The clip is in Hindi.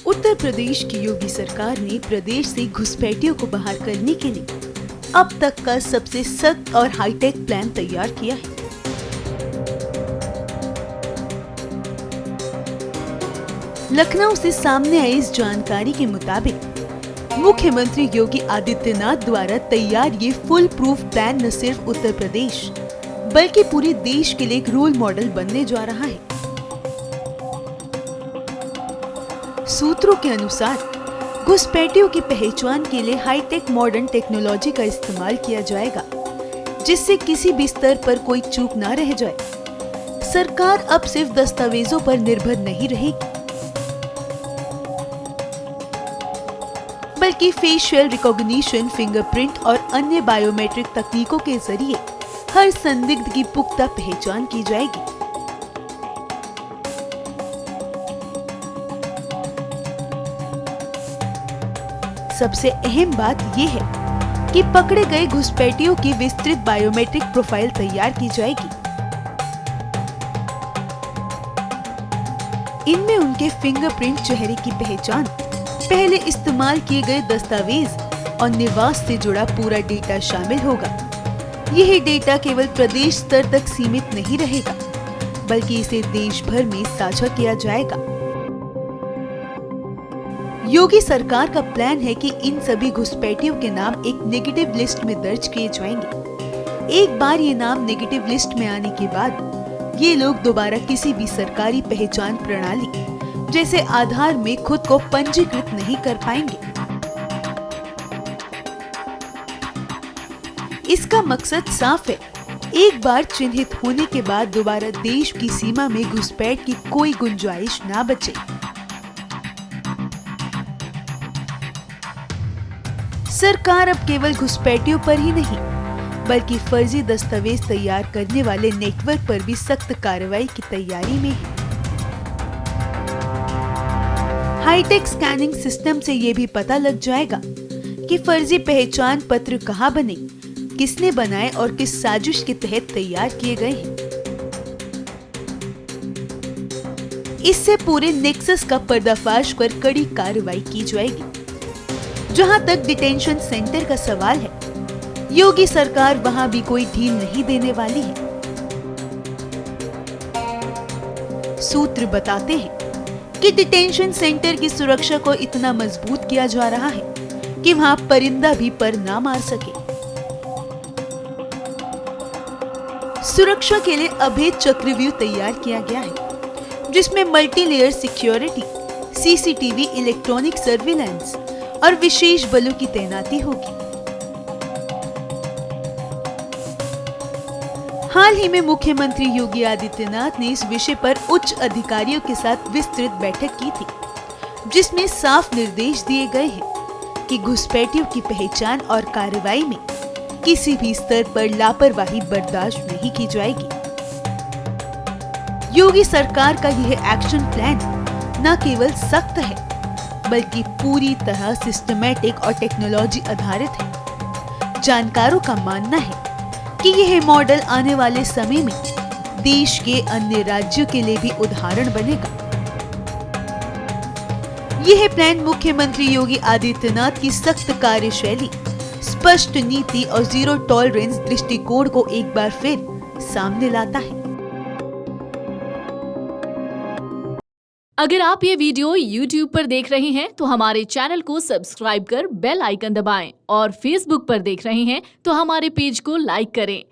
उत्तर प्रदेश की योगी सरकार ने प्रदेश से घुसपैठियों को बाहर करने के लिए अब तक का सबसे सख्त और हाईटेक प्लान तैयार किया है। लखनऊ से सामने आई इस जानकारी के मुताबिक मुख्यमंत्री योगी आदित्यनाथ द्वारा तैयार ये फुल प्रूफ प्लान न सिर्फ उत्तर प्रदेश बल्कि पूरे देश के लिए एक रोल मॉडल बनने जा रहा है। सूत्रों के अनुसार घुसपैठियों की पहचान के लिए हाईटेक मॉडर्न टेक्नोलॉजी का इस्तेमाल किया जाएगा, जिससे किसी भी स्तर पर कोई चूक न रह जाए। सरकार अब सिर्फ दस्तावेजों पर निर्भर नहीं रहेगी, बल्कि फेशियल रिकॉग्निशन, फिंगरप्रिंट और अन्य बायोमेट्रिक तकनीकों के जरिए हर संदिग्ध की पुख्ता पहचान की जाएगी। सबसे अहम बात ये है कि पकड़े गए घुसपैठियों की विस्तृत बायोमेट्रिक प्रोफाइल तैयार की जाएगी। इनमें उनके फिंगरप्रिंट, चेहरे की पहचान, पहले इस्तेमाल किए गए दस्तावेज और निवास से जुड़ा पूरा डेटा शामिल होगा। यही डेटा केवल प्रदेश स्तर तक सीमित नहीं रहेगा, बल्कि इसे देश भर में साझा किया जाएगा। योगी सरकार का प्लान है कि इन सभी घुसपैठियों के नाम एक नेगेटिव लिस्ट में दर्ज किए जाएंगे। एक बार ये नाम नेगेटिव लिस्ट में आने के बाद ये लोग दोबारा किसी भी सरकारी पहचान प्रणाली जैसे आधार में खुद को पंजीकृत नहीं कर पाएंगे। इसका मकसद साफ है, एक बार चिन्हित होने के बाद दोबारा देश की सीमा में घुसपैठ की कोई गुंजाइश ना बचे। सरकार अब केवल घुसपैठियों पर ही नहीं, बल्कि फर्जी दस्तावेज तैयार करने वाले नेटवर्क पर भी सख्त कार्रवाई की तैयारी में है। हाईटेक स्कैनिंग सिस्टम से ये भी पता लग जाएगा कि फर्जी पहचान पत्र कहाँ बने, किसने बनाए और किस साजिश के तहत तैयार किए गए हैं। इससे पूरे नेक्सस का पर्दाफाश कर कड़ी कार्रवाई की जाएगी। जहां तक डिटेंशन सेंटर का सवाल है, योगी सरकार वहां भी कोई ढील नहीं देने वाली है। सूत्र बताते हैं कि डिटेंशन सेंटर की सुरक्षा को इतना मजबूत किया जा रहा है कि वहां परिंदा भी पर ना मार सके। सुरक्षा के लिए अभेद चक्रव्यूह तैयार किया गया है, जिसमें multi layer security, CCTV, electronic surveillance और विशेष बलों की तैनाती होगी। हाल ही में मुख्यमंत्री योगी आदित्यनाथ ने इस विषय पर उच्च अधिकारियों के साथ विस्तृत बैठक की थी, जिसमें साफ निर्देश दिए गए हैं कि घुसपैठियों की पहचान और कार्रवाई में किसी भी स्तर पर लापरवाही बर्दाश्त नहीं की जाएगी। योगी सरकार का यह एक्शन प्लान न केवल सख्त है, बल्कि पूरी तरह सिस्टमैटिक और टेक्नोलॉजी आधारित है। जानकारों का मानना है कि यह मॉडल आने वाले समय में देश के अन्य राज्यों के लिए भी उदाहरण बनेगा। यह प्लान मुख्यमंत्री योगी आदित्यनाथ की सख्त कार्यशैली, स्पष्ट नीति और जीरो टॉलरेंस दृष्टिकोण को एक बार फिर सामने लाता है। अगर आप ये वीडियो YouTube पर देख रहे हैं तो हमारे चैनल को सब्सक्राइब कर बेल आइकन दबाएं और Facebook पर देख रहे हैं तो हमारे पेज को लाइक करें।